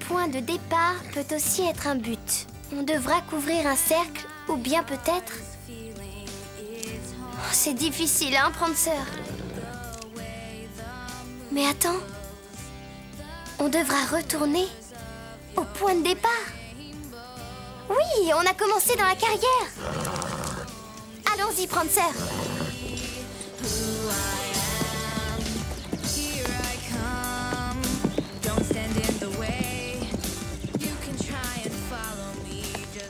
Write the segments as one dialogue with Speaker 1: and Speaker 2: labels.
Speaker 1: point de départ peut aussi être un but. On devra couvrir un cercle, ou bien peut-être... Oh, c'est difficile, hein, Prancer? Mais attends. On devra retourner au point de départ. Oui, on a commencé dans la carrière. Allons-y, Prancer.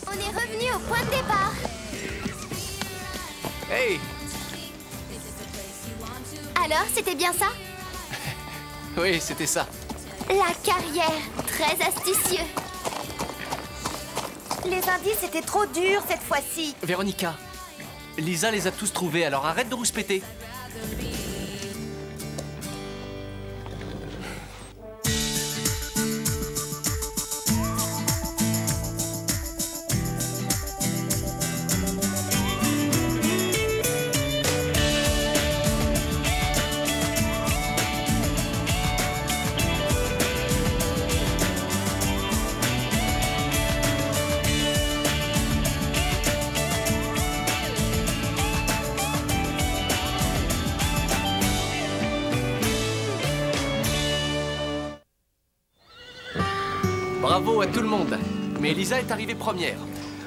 Speaker 1: On est revenu au point de départ.
Speaker 2: Hey!
Speaker 1: Alors, c'était bien ça?
Speaker 2: Oui, c'était ça.
Speaker 1: La carrière, très astucieux.
Speaker 3: Les indices étaient trop durs cette fois-ci.
Speaker 2: Véronica, Lisa les a tous trouvés, alors arrête de rouspéter. Bravo à tout le monde. Mais Lisa est arrivée première.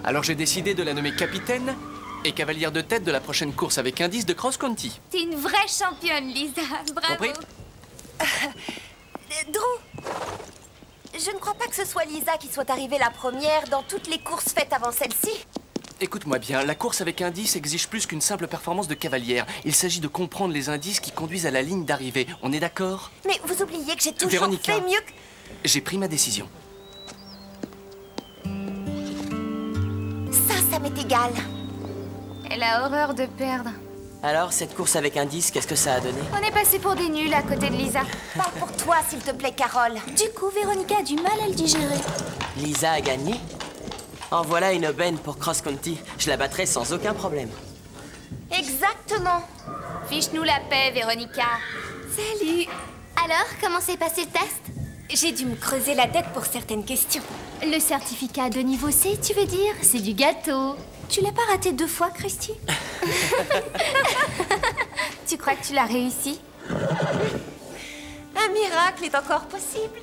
Speaker 2: Alors j'ai décidé de la nommer capitaine et cavalière de tête de la prochaine course avec indice de cross-country.
Speaker 4: T'es une vraie championne, Lisa. Bravo.
Speaker 2: Compris?
Speaker 3: Drew, je ne crois pas que ce soit Lisa qui soit arrivée la première dans toutes les courses faites avant celle-ci.
Speaker 2: Écoute-moi bien, la course avec indice exige plus qu'une simple performance de cavalière. Il s'agit de comprendre les indices qui conduisent à la ligne d'arrivée. On est d'accord?
Speaker 3: Mais vous oubliez que j'ai toujours
Speaker 2: Véronica,
Speaker 3: fait mieux que...
Speaker 2: j'ai pris ma décision.
Speaker 3: Ça m'est égal.
Speaker 4: Elle a horreur de perdre.
Speaker 5: Alors, cette course avec indice, qu'est-ce que ça a donné?
Speaker 4: On est passé pour des nuls à côté de Lisa.
Speaker 3: Parle pour toi, s'il te plaît, Carole.
Speaker 1: Du coup, Véronica a du mal à le digérer.
Speaker 5: Lisa a gagné? En voilà une aubaine pour cross-country. Je la battrai sans aucun problème.
Speaker 3: Exactement.
Speaker 4: Fiche-nous la paix, Véronica.
Speaker 1: Salut. Alors, comment s'est passé le test?
Speaker 3: J'ai dû me creuser la tête pour certaines questions.
Speaker 1: Le certificat de niveau C, tu veux dire? C'est du gâteau. Tu l'as pas raté 2 fois, Christy?
Speaker 4: Tu crois que tu l'as réussi?
Speaker 3: Un miracle est encore possible.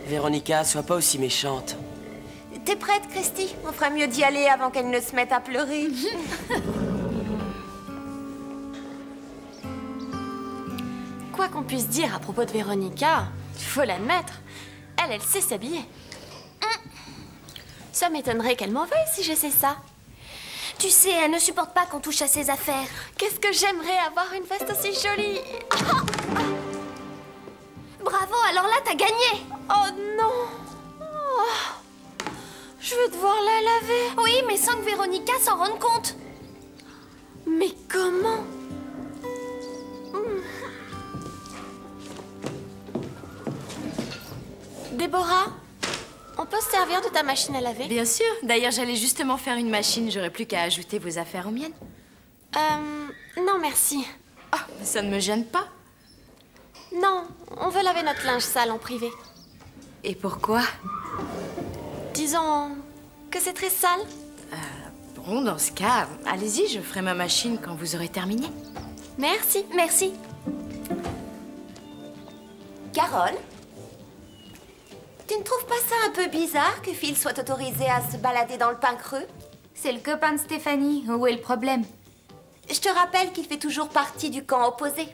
Speaker 5: Véronica, sois pas aussi méchante.
Speaker 3: T'es prête, Christy? On fera mieux d'y aller avant qu'elle ne se mette à pleurer.
Speaker 6: Quoi qu'on puisse dire à propos de Véronica, il faut l'admettre, elle sait s'habiller. Ça m'étonnerait qu'elle m'en veuille si je sais ça.
Speaker 1: Tu sais, elle ne supporte pas qu'on touche à ses affaires.
Speaker 6: Qu'est-ce que j'aimerais avoir une veste aussi jolie.
Speaker 1: Bravo, alors là, t'as gagné.
Speaker 6: Oh non. Oh. Je vais devoir la laver.
Speaker 1: Oui, mais sans que Véronica s'en rende compte.
Speaker 6: Mais comment? Déborah, on peut se servir de ta machine à laver?
Speaker 7: Bien sûr. D'ailleurs, j'allais justement faire une machine. J'aurais plus qu'à ajouter vos affaires aux miennes.
Speaker 6: Non, merci.
Speaker 7: Oh, ça ne me gêne pas.
Speaker 6: Non, on veut laver notre linge sale en privé.
Speaker 7: Et pourquoi?
Speaker 6: Disons que c'est très sale.
Speaker 7: Bon, dans ce cas, allez-y, je ferai ma machine quand vous aurez terminé.
Speaker 6: Merci.
Speaker 1: Merci.
Speaker 3: Carole, tu ne trouves pas ça un peu bizarre que Phil soit autorisé à se balader dans le pain creux?
Speaker 4: C'est le copain de Stéphanie. Où est le problème?
Speaker 3: Je te rappelle qu'il fait toujours partie du camp opposé.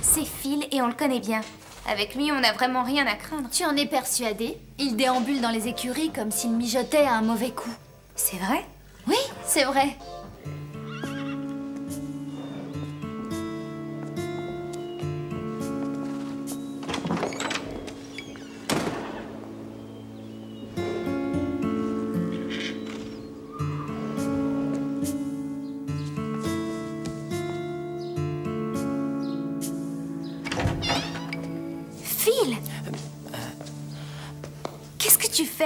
Speaker 4: C'est Phil et on le connaît bien. Avec lui, on n'a vraiment rien à craindre.
Speaker 1: Tu en es persuadée? Il déambule dans les écuries comme s'il mijotait à un mauvais coup.
Speaker 4: C'est vrai?
Speaker 1: Oui, c'est vrai.
Speaker 4: Phil! Qu'est-ce que tu fais?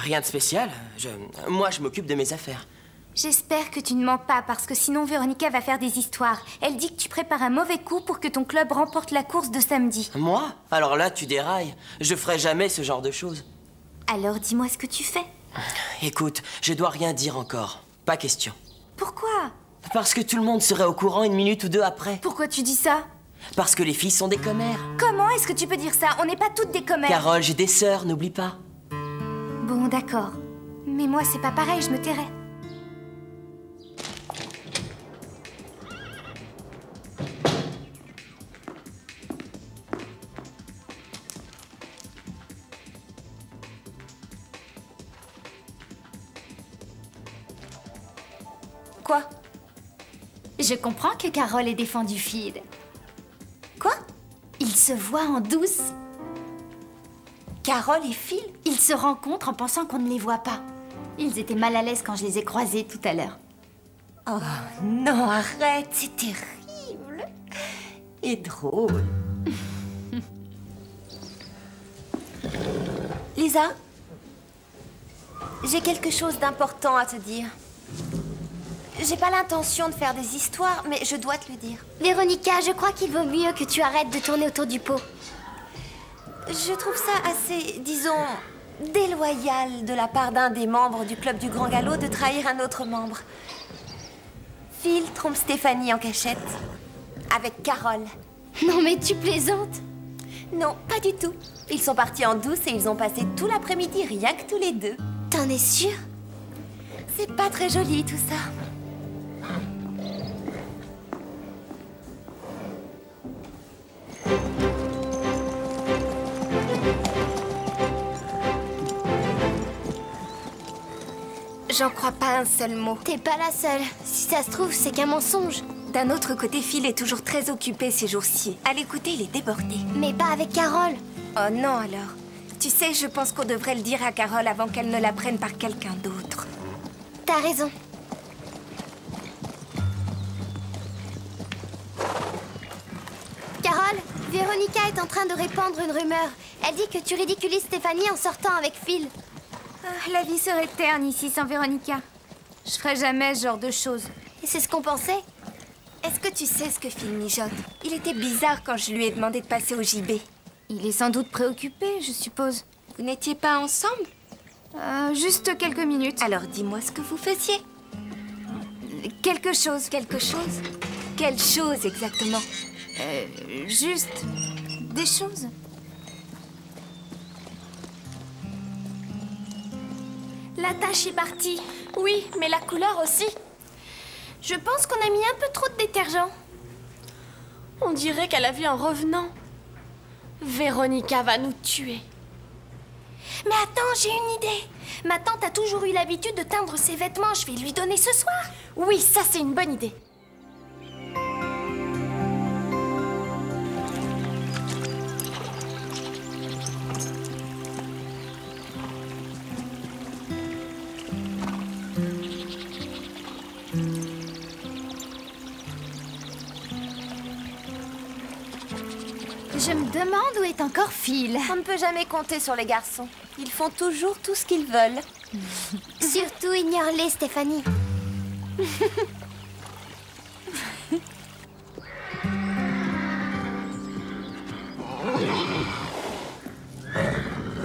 Speaker 5: Rien de spécial. Moi, je m'occupe de mes affaires.
Speaker 4: J'espère que tu ne mens pas, parce que sinon Véronica va faire des histoires. Elle dit que tu prépares un mauvais coup pour que ton club remporte la course de samedi.
Speaker 5: Moi? Alors là, tu dérailles. Je ferai jamais ce genre de choses.
Speaker 4: Alors dis-moi ce que tu fais.
Speaker 5: Écoute, je dois rien dire encore. Pas question.
Speaker 4: Pourquoi?
Speaker 5: Parce que tout le monde serait au courant une minute ou deux après.
Speaker 4: Pourquoi tu dis ça?
Speaker 5: Parce que les filles sont des commères.
Speaker 4: Comment est-ce que tu peux dire ça? On n'est pas toutes des commères.
Speaker 5: Carole, j'ai des sœurs, n'oublie pas.
Speaker 4: Bon, d'accord. Mais moi, c'est pas pareil, je me tairai.
Speaker 3: Quoi?
Speaker 1: Je comprends que Carole ait défendu Phil.
Speaker 3: Quoi?
Speaker 1: Ils se voient en douce.
Speaker 3: Carole et Phil?
Speaker 1: Ils se rencontrent en pensant qu'on ne les voit pas. Ils étaient mal à l'aise quand je les ai croisés tout à l'heure.
Speaker 3: Oh non, arrête, c'est terrible. Et drôle. Lisa, j'ai quelque chose d'important à te dire. J'ai pas l'intention de faire des histoires, mais je dois te le dire.
Speaker 1: Véronica, je crois qu'il vaut mieux que tu arrêtes de tourner autour du pot.
Speaker 3: Je trouve ça assez, disons, déloyal de la part d'un des membres du club du Grand Galop de trahir un autre membre. Phil trompe Stéphanie en cachette. Avec Carole.
Speaker 1: Non mais tu plaisantes.
Speaker 3: Non, pas du tout. Ils sont partis en douce et ils ont passé tout l'après-midi rien que tous les deux.
Speaker 1: T'en es sûre?
Speaker 3: C'est pas très joli tout ça. J'en crois pas un seul mot.
Speaker 1: T'es pas la seule. Si ça se trouve, c'est qu'un mensonge.
Speaker 3: D'un autre côté, Phil est toujours très occupé ces jours-ci. À l'écouter, il est débordé.
Speaker 1: Mais pas avec Carole.
Speaker 3: Oh non alors. Tu sais, je pense qu'on devrait le dire à Carole avant qu'elle ne la prenne par quelqu'un d'autre.
Speaker 1: T'as raison. Carole, Véronica est en train de répandre une rumeur. Elle dit que tu ridiculises Stéphanie en sortant avec Phil.
Speaker 4: Ah, la vie serait terne ici sans Véronica. Je ferais jamais ce genre de choses.
Speaker 1: Et c'est ce qu'on pensait.
Speaker 3: Est-ce que tu sais ce que Phil mijote? Il était bizarre quand je lui ai demandé de passer au JB.
Speaker 4: Il est sans doute préoccupé, je suppose.
Speaker 3: Vous n'étiez pas ensemble?
Speaker 4: Juste quelques minutes.
Speaker 3: Alors dis-moi ce que vous faisiez.
Speaker 4: Quelque chose.
Speaker 3: Quelque chose? Quelle chose exactement?
Speaker 4: Juste des choses.
Speaker 6: La tâche est partie. Oui, mais la couleur aussi. Je pense qu'on a mis un peu trop de détergent. On dirait qu'elle a vu un revenant. Véronica va nous tuer. Mais attends, j'ai une idée. Ma tante a toujours eu l'habitude de teindre ses vêtements. Je vais lui donner ce soir. Oui, ça c'est une bonne idée.
Speaker 1: Je me demande où est encore Phil.
Speaker 3: On ne peut jamais compter sur les garçons. Ils font toujours tout ce qu'ils veulent.
Speaker 1: Surtout ignore-les, Stéphanie.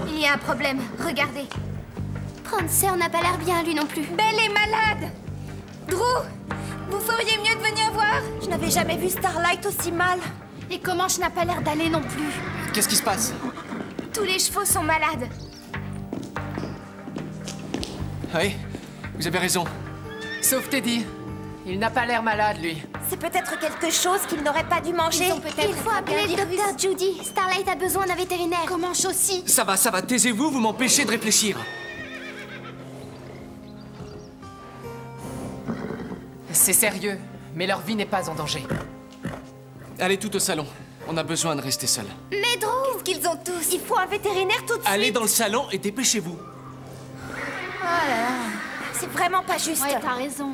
Speaker 4: Il y a un problème, regardez.
Speaker 1: Prancer n'a pas l'air bien, lui non plus.
Speaker 3: Belle est malade! Drew, vous feriez mieux de venir voir. Je n'avais jamais vu Starlight aussi mal.
Speaker 1: Et Comanche n'a pas l'air d'aller non plus.
Speaker 2: Qu'est-ce qui se passe?
Speaker 4: Tous les chevaux sont malades.
Speaker 2: Oui, vous avez raison. Sauf Teddy. Il n'a pas l'air malade, lui.
Speaker 3: C'est peut-être quelque chose qu'il n'aurait pas dû manger.
Speaker 1: Il faut appeler le docteur Judy. Starlight a besoin d'un vétérinaire. Comanche aussi.
Speaker 2: Ça va, taisez-vous, vous m'empêchez de réfléchir. C'est sérieux, mais leur vie n'est pas en danger. Allez tout au salon. On a besoin de rester seuls.
Speaker 1: Mais Drew,
Speaker 3: Qu'est-ce qu'ils ont tous? Il faut un vétérinaire tout de suite.
Speaker 2: Allez dans le salon et dépêchez-vous.
Speaker 3: C'est vraiment pas juste.
Speaker 1: ouais, t'as raison.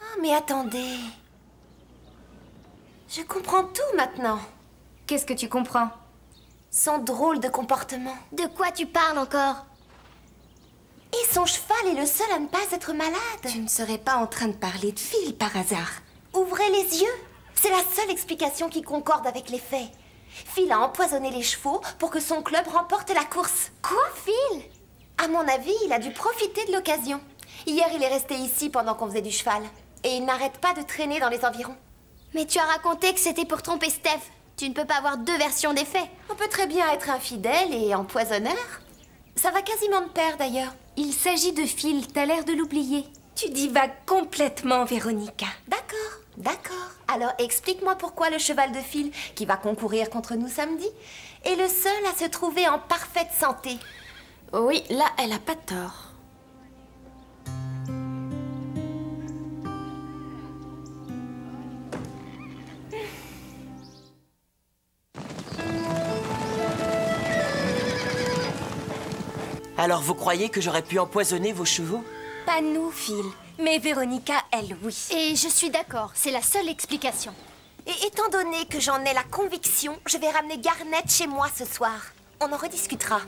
Speaker 3: Ah, mais attendez. Je comprends tout maintenant.
Speaker 4: Qu'est-ce que tu comprends?
Speaker 3: Son drôle de comportement.
Speaker 1: De quoi tu parles encore?
Speaker 3: Et son cheval est le seul à ne pas être malade.
Speaker 4: Tu ne serais pas en train de parler de Phil par hasard?
Speaker 3: Ouvrez les yeux. C'est la seule explication qui concorde avec les faits. Phil a empoisonné les chevaux pour que son club remporte la course.
Speaker 1: Quoi, Phil?
Speaker 3: À mon avis, il a dû profiter de l'occasion. Hier, il est resté ici pendant qu'on faisait du cheval. Et il n'arrête pas de traîner dans les environs.
Speaker 1: Mais tu as raconté que c'était pour tromper Steph. Tu ne peux pas avoir deux versions des faits.
Speaker 3: On peut très bien être infidèle et empoisonneur. Ça va quasiment de pair, d'ailleurs.
Speaker 4: Il s'agit de Phil, t'as l'air de l'oublier.
Speaker 3: Tu divagues complètement, Véronica. D'accord, d'accord. Alors explique-moi pourquoi le cheval de Phil, qui va concourir contre nous samedi, est le seul à se trouver en parfaite santé.
Speaker 6: Oui, là, elle a pas tort.
Speaker 5: Alors vous croyez que j'aurais pu empoisonner vos chevaux?
Speaker 3: Pas nous, Phil. Mais Véronica, elle, oui.
Speaker 1: Et je suis d'accord, c'est la seule explication.
Speaker 3: Et étant donné que j'en ai la conviction, je vais ramener Garnet chez moi ce soir. On en rediscutera.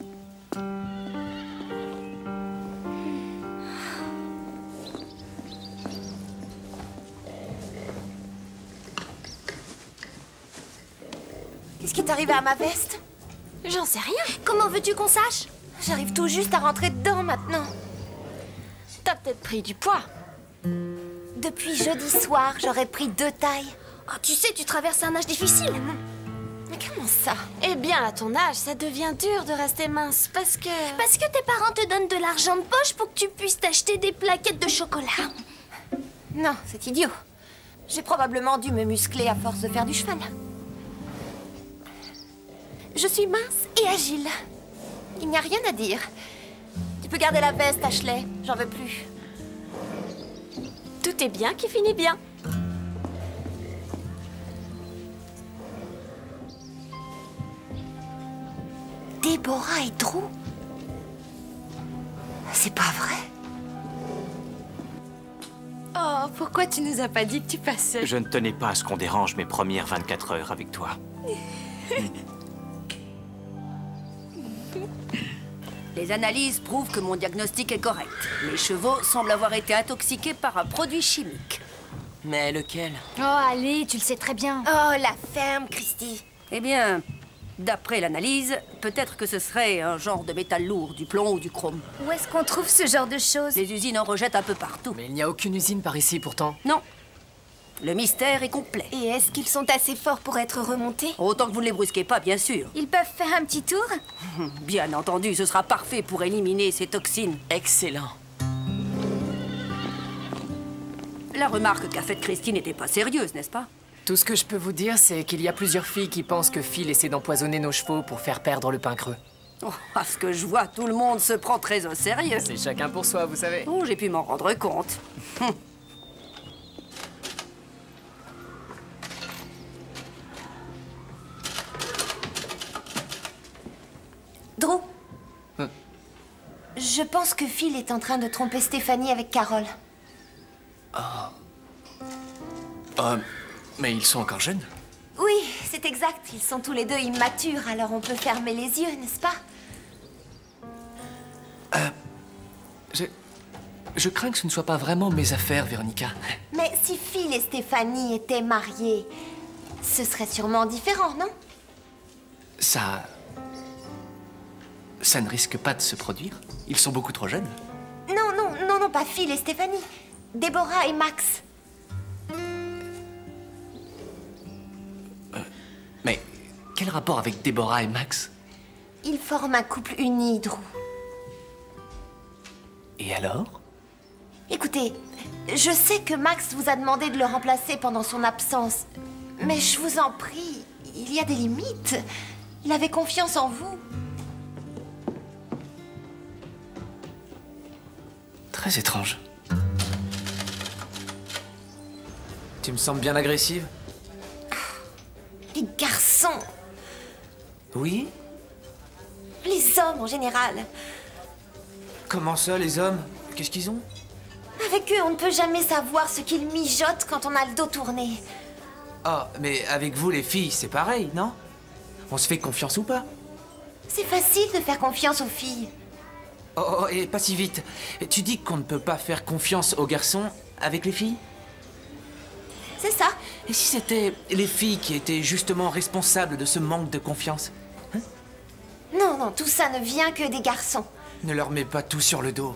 Speaker 3: Qu'est-ce qui est arrivé à ma veste?
Speaker 6: J'en sais rien.
Speaker 1: Comment veux-tu qu'on sache?
Speaker 3: J'arrive tout juste à rentrer dedans maintenant.
Speaker 6: T'as peut-être pris du poids.
Speaker 3: Depuis jeudi soir, j'aurais pris 2 tailles.
Speaker 1: Oh, tu sais, tu traverses un âge difficile.
Speaker 3: Mais comment ça?
Speaker 6: Eh bien, à ton âge, ça devient dur de rester mince parce que...
Speaker 1: Parce que tes parents te donnent de l'argent de poche pour que tu puisses t'acheter des plaquettes de chocolat.
Speaker 3: Non, c'est idiot. J'ai probablement dû me muscler à force de faire du cheval. Je suis mince et agile. Il n'y a rien à dire. Tu peux garder la veste, Ashley. J'en veux plus.
Speaker 6: Tout est bien qui finit bien.
Speaker 3: Déborah et Drew? C'est pas vrai.
Speaker 7: Oh, pourquoi tu nous as pas dit que tu passais?
Speaker 8: Je ne tenais pas à ce qu'on dérange mes premières 24 heures avec toi.
Speaker 9: Les analyses prouvent que mon diagnostic est correct. Les chevaux semblent avoir été intoxiqués par un produit chimique.
Speaker 5: Mais lequel?
Speaker 4: Oh, allez, tu le sais très bien.
Speaker 3: Oh, la ferme, Christy.
Speaker 9: Eh bien, d'après l'analyse, peut-être que ce serait un genre de métal lourd, du plomb ou du chrome.
Speaker 4: Où est-ce qu'on trouve ce genre de choses?
Speaker 9: Les usines en rejettent un peu partout.
Speaker 2: Mais il n'y a aucune usine par ici pourtant.
Speaker 9: Non. Le mystère est complet.
Speaker 3: Et est-ce qu'ils sont assez forts pour être remontés?
Speaker 9: Autant que vous ne les brusquez pas, bien sûr.
Speaker 4: Ils peuvent faire un petit tour?
Speaker 9: Bien entendu, ce sera parfait pour éliminer ces toxines.
Speaker 5: Excellent.
Speaker 9: La remarque qu'a faite Christine n'était pas sérieuse, n'est-ce pas?
Speaker 10: Tout ce que je peux vous dire, c'est qu'il y a plusieurs filles qui pensent que Phil essaie d'empoisonner nos chevaux pour faire perdre le pain creux.
Speaker 9: Oh, à ce que je vois, tout le monde se prend très au sérieux.
Speaker 10: C'est chacun pour soi, vous savez.
Speaker 9: Oh, j'ai pu m'en rendre compte.
Speaker 3: Drew. Je pense que Phil est en train de tromper Stéphanie avec Carole.
Speaker 2: Mais ils sont encore jeunes.
Speaker 3: Oui, c'est exact. Ils sont tous les deux immatures, alors on peut fermer les yeux, n'est-ce pas?
Speaker 2: Je crains que ce ne soit pas vraiment mes affaires, Véronica.
Speaker 3: Mais si Phil et Stéphanie étaient mariés, ce serait sûrement différent, non?
Speaker 2: Ça ne risque pas de se produire. Ils sont beaucoup trop jeunes.
Speaker 3: Non, pas Phil et Stéphanie. Déborah et Max.
Speaker 2: Mais quel rapport avec Déborah et Max?
Speaker 3: Ils forment un couple uni, Drew.
Speaker 2: Et alors?
Speaker 3: Écoutez, je sais que Max vous a demandé de le remplacer pendant son absence. Mais je vous en prie, il y a des limites. Il avait confiance en vous.
Speaker 2: Très étrange.
Speaker 10: Tu me sembles bien agressive.
Speaker 3: Les garçons,
Speaker 10: Oui?
Speaker 3: les hommes en général.
Speaker 10: Comment ça, les hommes? Qu'est-ce qu'ils ont?
Speaker 3: Avec eux, on ne peut jamais savoir ce qu'ils mijotent quand on a le dos tourné.
Speaker 10: Ah, mais avec vous, les filles, c'est pareil, non? On se fait confiance ou pas?
Speaker 3: C'est facile de faire confiance aux filles.
Speaker 11: Oh, et pas si vite. Tu dis qu'on ne peut pas faire confiance aux garçons avec les filles?
Speaker 3: C'est ça.
Speaker 11: Et si c'était les filles qui étaient justement responsables de ce manque de confiance?
Speaker 3: Non, non, tout ça ne vient que des garçons.
Speaker 11: Ne leur mets pas tout sur le dos.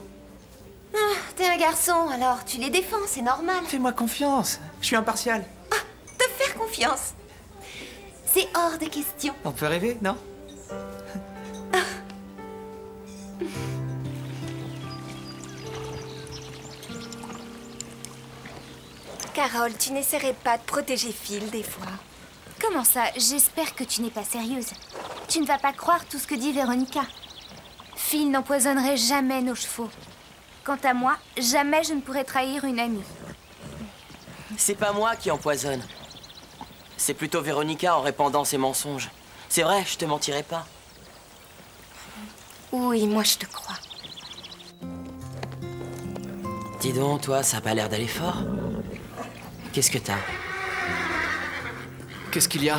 Speaker 3: Ah, t'es un garçon, alors tu les défends, c'est normal.
Speaker 11: Fais-moi confiance. Je suis impartial.
Speaker 3: Ah, te faire confiance. C'est hors de question.
Speaker 11: On peut rêver, non?
Speaker 3: Carole, tu n'essaierais pas de protéger Phil des fois?
Speaker 4: Comment ça? J'espère que tu n'es pas sérieuse. Tu ne vas pas croire tout ce que dit Véronica. Phil n'empoisonnerait jamais nos chevaux. Quant à moi, jamais je ne pourrais trahir une amie.
Speaker 5: C'est pas moi qui empoisonne. C'est plutôt Véronica en répandant ses mensonges. C'est vrai, je te mentirai pas.
Speaker 3: Oui, moi je te crois.
Speaker 5: Dis donc, toi, ça a pas l'air d'aller fort. Qu'est-ce que t'as?
Speaker 10: Qu'est-ce qu'il y a?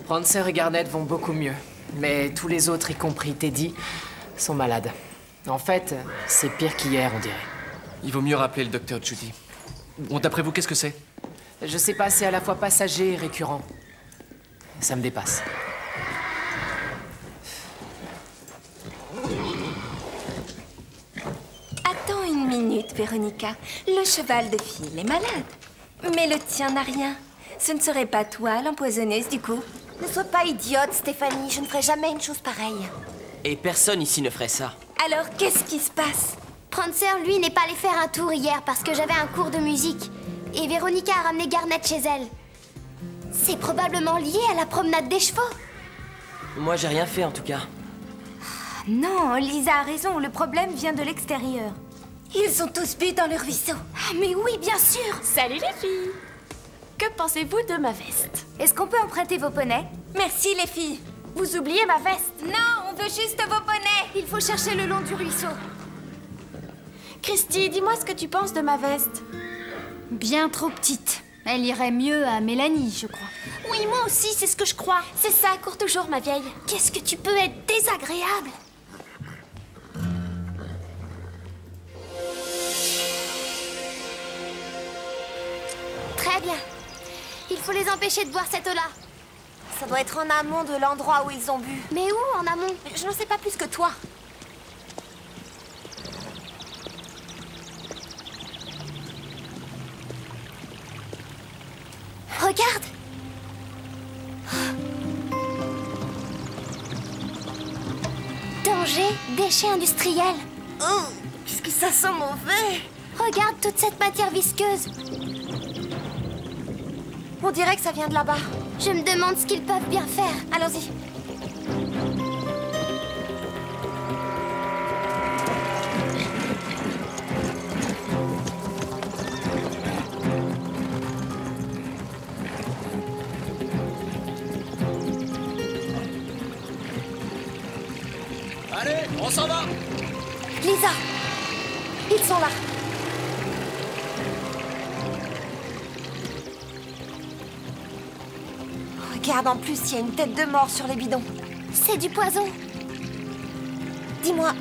Speaker 10: Prancer et Garnet vont beaucoup mieux. Mais tous les autres, y compris Teddy, sont malades. En fait, c'est pire qu'hier, on dirait.
Speaker 2: Il vaut mieux rappeler le docteur Judy. Bon, d'après vous, qu'est-ce que c'est?
Speaker 10: Je sais pas, c'est à la fois passager et récurrent. Ça me dépasse.
Speaker 3: Attends une minute, Véronica. Le cheval de Phil est malade. Mais le tien n'a rien. Ce ne serait pas toi l'empoisonneuse, du coup. Ne sois pas idiote, Stéphanie. Je ne ferai jamais une chose pareille.
Speaker 5: Et personne ici ne ferait ça.
Speaker 3: Alors, qu'est-ce qui se passe?
Speaker 1: Prancer, lui, n'est pas allé faire un tour hier parce que j'avais un cours de musique. Et Véronica a ramené Garnet chez elle. C'est probablement lié à la promenade des chevaux.
Speaker 5: Moi, j'ai rien fait, en tout cas.
Speaker 4: Non, Lisa a raison, le problème vient de l'extérieur.
Speaker 3: Ils ont tous bu dans le ruisseau.
Speaker 4: Ah, mais oui, bien sûr.
Speaker 6: Salut les filles. Que pensez-vous de ma veste?
Speaker 4: Est-ce qu'on peut emprunter vos poneys?
Speaker 3: Merci, les filles.
Speaker 6: Vous oubliez ma veste?
Speaker 4: Non, on veut juste vos poneys. Il faut chercher le long du ruisseau.
Speaker 6: Christy, dis-moi ce que tu penses de ma veste.
Speaker 4: Bien trop petite. Elle irait mieux à Mélanie, je crois.
Speaker 6: Oui, moi aussi, c'est ce que je crois. C'est ça, cours toujours, ma vieille.
Speaker 1: Qu'est-ce que tu peux être désagréable? Très bien. Il faut les empêcher de boire cette eau-là.
Speaker 3: Ça doit être en amont de l'endroit où ils ont bu.
Speaker 1: Mais où en amont?
Speaker 3: Je n'en sais pas plus que toi.
Speaker 1: Regarde! Danger, déchets industriels.
Speaker 3: Oh, qu'est-ce que ça sent mauvais!
Speaker 1: Regarde toute cette matière visqueuse.
Speaker 3: On dirait que ça vient de là-bas.
Speaker 1: Je me demande ce qu'ils peuvent bien faire.
Speaker 3: Allons-y.
Speaker 2: Allez, on s'en va!
Speaker 3: Lisa! Ils sont là. Regarde, en plus, il y a une tête de mort sur les bidons.
Speaker 1: C'est du poison.
Speaker 3: Dis-moi,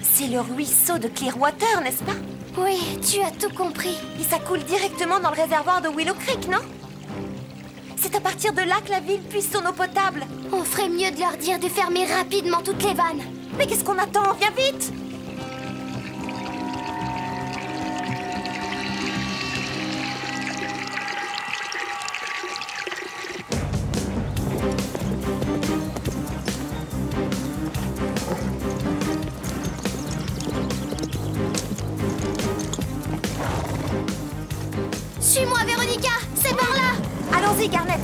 Speaker 3: c'est le ruisseau de Clearwater, n'est-ce pas?
Speaker 1: Oui, tu as tout compris.
Speaker 3: Et ça coule directement dans le réservoir de Willow Creek, non? C'est à partir de là que la ville puise son eau potable.
Speaker 1: On ferait mieux de leur dire de fermer rapidement toutes les vannes.
Speaker 3: Mais qu'est-ce qu'on attend? Viens vite!
Speaker 1: Suis-moi, Véronica! C'est par là!
Speaker 3: Allons-y, Garnet!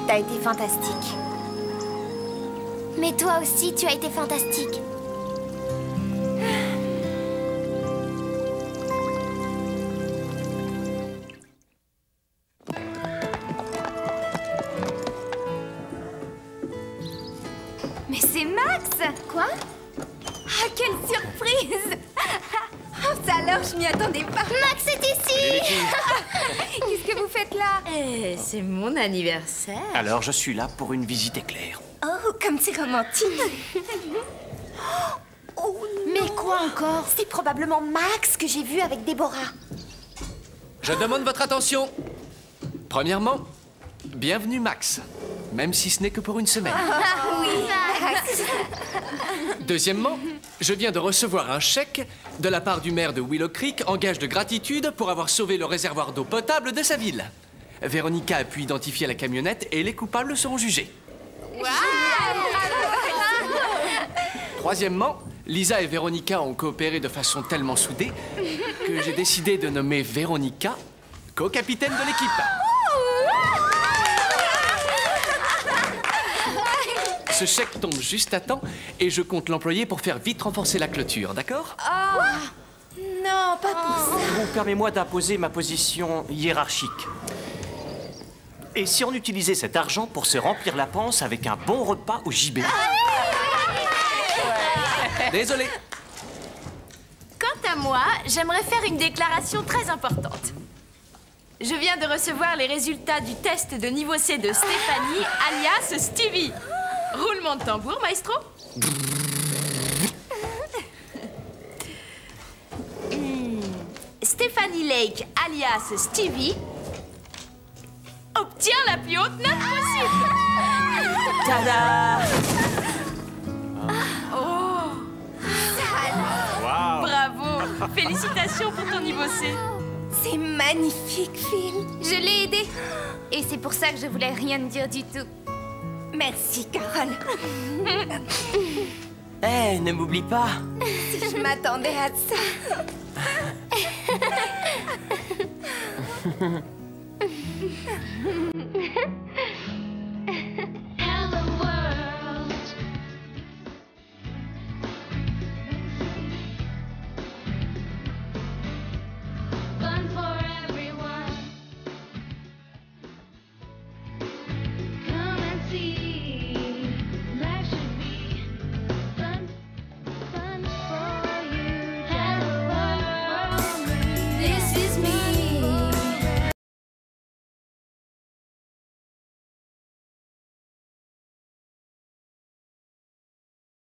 Speaker 3: T'as été fantastique.
Speaker 1: Mais toi aussi, tu as été fantastique.
Speaker 4: Mais c'est Max!
Speaker 1: Quoi?
Speaker 4: Ah, quelle surprise! Oh, ça alors, je m'y attendais pas.
Speaker 1: Max est ici!
Speaker 4: Qu'est-ce que vous faites là?
Speaker 7: C'est mon anniversaire.
Speaker 8: Alors je suis là pour une visite éclair.
Speaker 4: Oh, comme c'est romantique.
Speaker 3: Oh,
Speaker 1: Mais quoi encore?
Speaker 3: c'est probablement Max que j'ai vu avec Déborah.
Speaker 2: Je demande votre attention. Premièrement, bienvenue Max, même si ce n'est que pour une semaine. Deuxièmement, je viens de recevoir un chèque de la part du maire de Willow Creek en gage de gratitude pour avoir sauvé le réservoir d'eau potable de sa ville. Véronica a pu identifier la camionnette et les coupables seront jugés. Troisièmement, Lisa et Véronica ont coopéré de façon tellement soudée que j'ai décidé de nommer Véronica co-capitaine de l'équipe. Ce chèque tombe juste à temps et je compte l'employer pour faire vite renforcer la clôture, d'accord?
Speaker 3: Non, pas pour ça.
Speaker 8: Permets-moi d'imposer ma position hiérarchique. Et si on utilisait cet argent pour se remplir la panse avec un bon repas au gibet?
Speaker 2: Désolé.
Speaker 6: Quant à moi, j'aimerais faire une déclaration très importante. Je viens de recevoir les résultats du test de niveau C de Stéphanie, alias Stevie. Roulement de tambour, maestro. Stéphanie Lake, alias Stevie, obtient la plus haute note possible.
Speaker 5: Tada!
Speaker 6: Bravo. Félicitations pour ton niveau C.
Speaker 4: C'est magnifique, Phil. Je l'ai aidé. Et c'est pour ça que je voulais rien dire du tout. Merci, Carole.
Speaker 5: Eh, ne m'oublie pas.
Speaker 4: Si je m'attendais à ça.